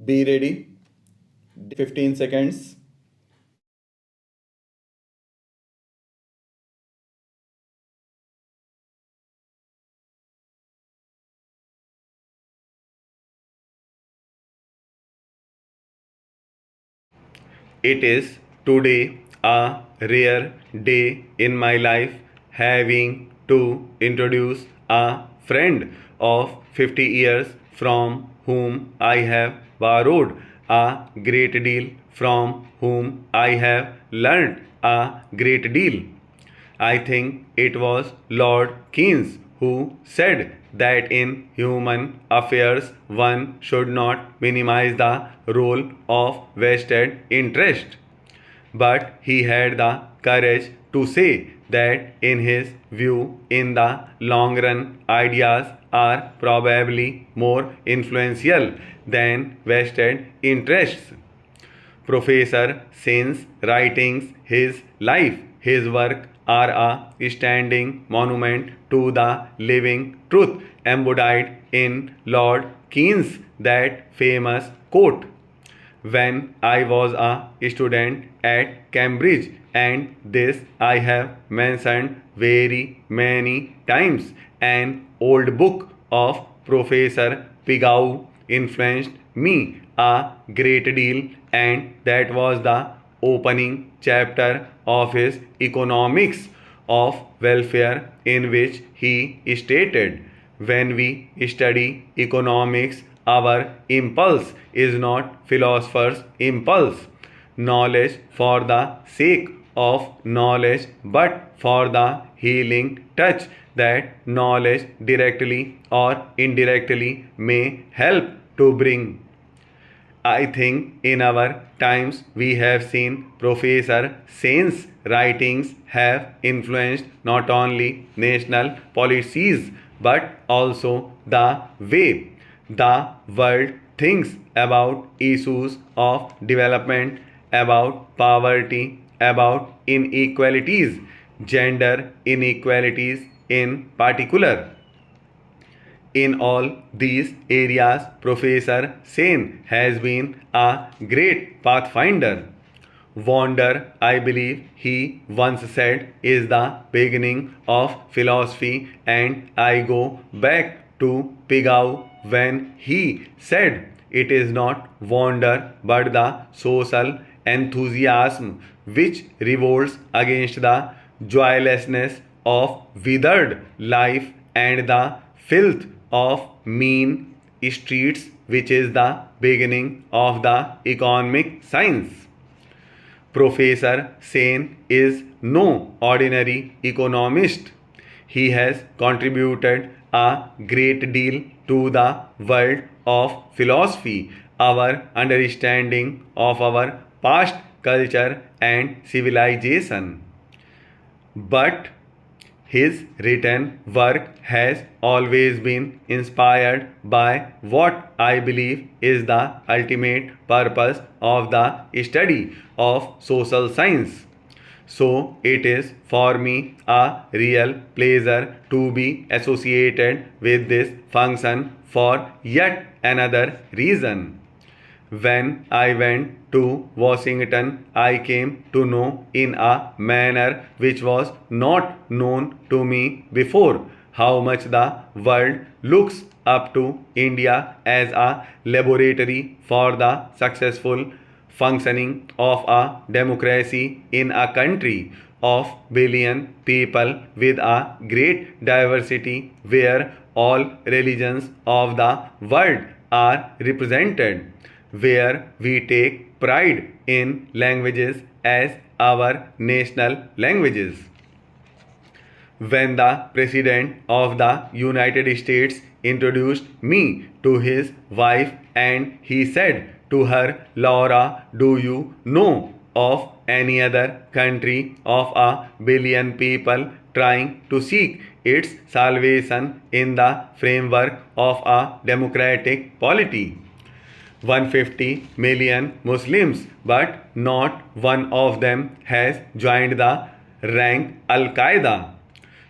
Be ready. 15 seconds. It is today a rare day in my life having to introduce a friend of 50 years from whom I have borrowed a great deal, from whom I have learnt a great deal. I think it was Lord Keynes who said that in human affairs one should not minimize the role of vested interest. But he had the courage to say that, in his view, in the long run, ideas are probably more influential than vested interests. Professor Sen's writings, his life, his work are a standing monument to the living truth embodied in Lord Keynes' that famous quote. When I was a student at Cambridge, and this I have mentioned very many times, an old book of Professor Pigou influenced me a great deal, and that was the opening chapter of his Economics of Welfare, in which he stated, when we study economics, our impulse is not philosopher's impulse, knowledge for the sake of knowledge, but for the healing touch that knowledge directly or indirectly may help to bring. I think in our times we have seen Professor Sen's writings have influenced not only national policies but also the way the world thinks about issues of development, about poverty, about inequalities, gender inequalities in particular. In all these areas, Professor Sen has been a great pathfinder. Wonder, I believe he once said, is the beginning of philosophy, and I go back to Pigou when he said, it is not wonder but the social enthusiasm which revolts against the joylessness of withered life and the filth of mean streets, which is the beginning of the economic science. Professor Sen is no ordinary economist. He has contributed a great deal to the world of philosophy, our understanding of our past culture and civilization. But his written work has always been inspired by what I believe is the ultimate purpose of the study of social science. So it is for me a real pleasure to be associated with this function for yet another reason. When I went to Washington, I came to know in a manner which was not known to me before how much the world looks up to India as a laboratory for the successful functioning of a democracy in a country of billion people with a great diversity, where all religions of the world are represented, where we take pride in languages as our national languages. When the President of the United States introduced me to his wife and he said to her, Laura, do you know of any other country of a billion people trying to seek its salvation in the framework of a democratic polity? 150 million Muslims, but not one of them has joined the rank Al Qaeda.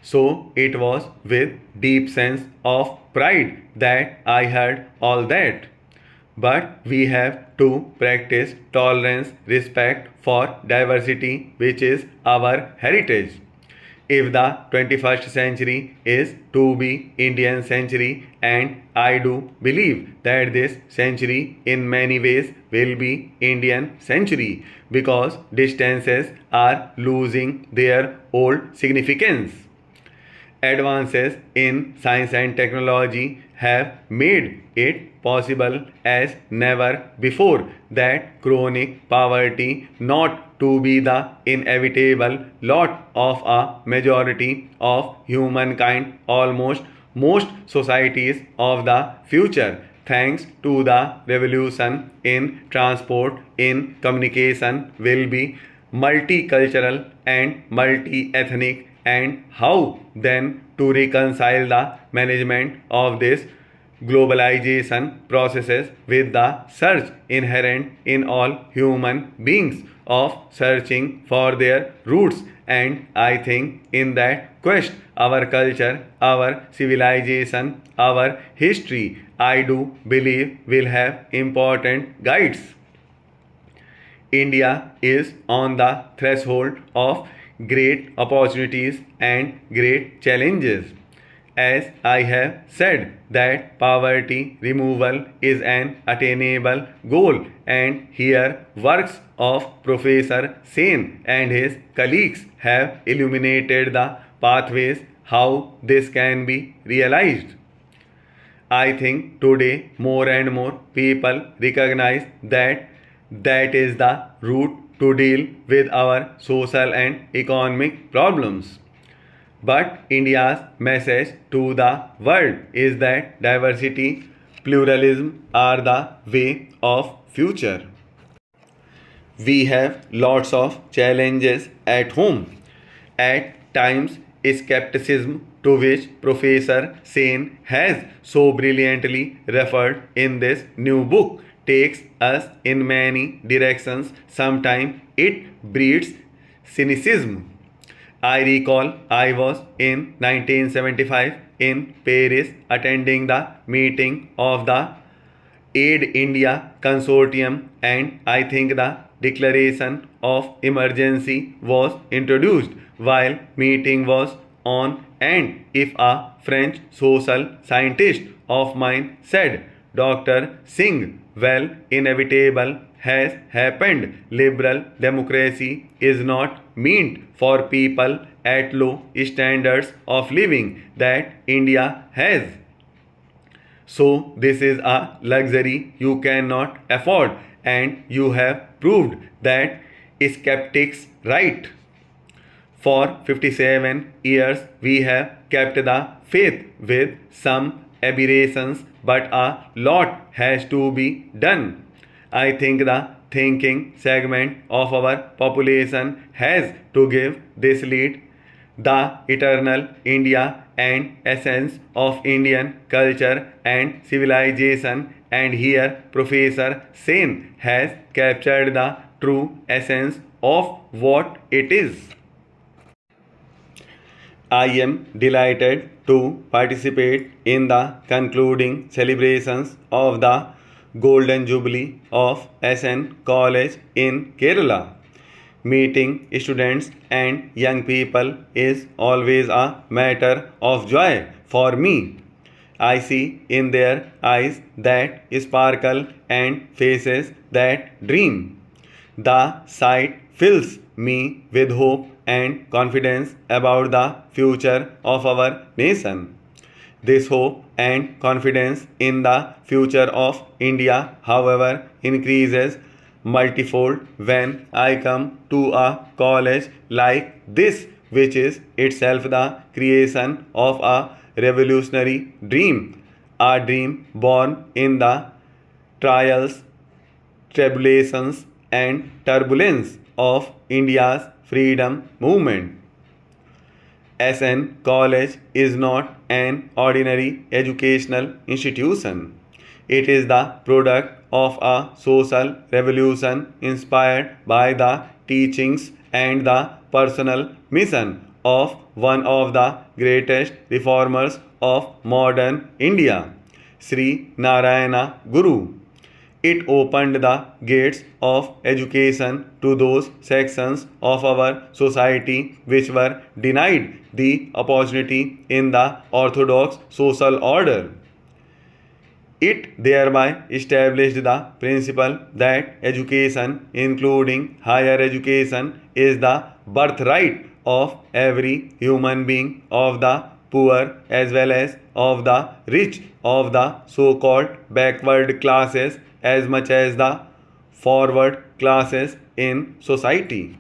So it was with deep sense of pride that I heard all that. But we have to practice tolerance, respect for diversity, which is our heritage. If the 21st century is to be Indian century, and I do believe that this century in many ways will be Indian century because distances are losing their old significance. Advances in science and technology have made it possible as never before that chronic poverty not to be the inevitable lot of a majority of humankind. Almost most societies of the future, thanks to the revolution in transport, in communication, will be multicultural and multi-ethnic. And how then to reconcile the management of this globalization processes with the search inherent in all human beings of searching for their roots. And I think in that quest, our culture, our civilization, our history, I do believe will have important guides. India is on the threshold of great opportunities and great challenges. As I have said, that poverty removal is an attainable goal, and here works of Professor Sen and his colleagues have illuminated the pathways how this can be realized. I think today more and more people recognize that that is the route to deal with our social and economic problems. But India's message to the world is that diversity, pluralism are the way of future. We have lots of challenges at home. At times, skepticism, to which Professor Sen has so brilliantly referred in this new book, takes us in many directions. Sometimes it breeds cynicism. I recall I was in 1975 in Paris attending the meeting of the Aid India Consortium, and I think the declaration of emergency was introduced while meeting was on. And if a French social scientist of mine said, Dr. Singh, well, inevitable has happened. Liberal democracy is not meant for people at low standards of living that India has. So, this is a luxury you cannot afford, and you have proved that skeptics right. For 57 years, we have kept the faith with some aberrations, but a lot has to be done. I think the thinking segment of our population has to give this lead. The eternal India and essence of Indian culture and civilization, and here Professor Sen has captured the true essence of what it is. I am delighted to participate in the concluding celebrations of the Golden Jubilee of SN College in Kerala. Meeting students and young people is always a matter of joy for me. I see in their eyes that sparkle and faces that dream. The sight fills me with hope and confidence about the future of our nation. This hope and confidence in the future of India, however, increases multifold when I come to a college like this, which is itself the creation of a revolutionary dream, a dream born in the trials, tribulations, and turbulence of India's freedom movement. SN College is not an ordinary educational institution. It is the product of a social revolution inspired by the teachings and the personal mission of one of the greatest reformers of modern India, Sri Narayana Guru. It opened the gates of education to those sections of our society which were denied the opportunity in the orthodox social order. It thereby established the principle that education, including higher education, is the birthright of every human being, of the poor as well as of the rich, of the so-called backward classes as much as the forward classes in society.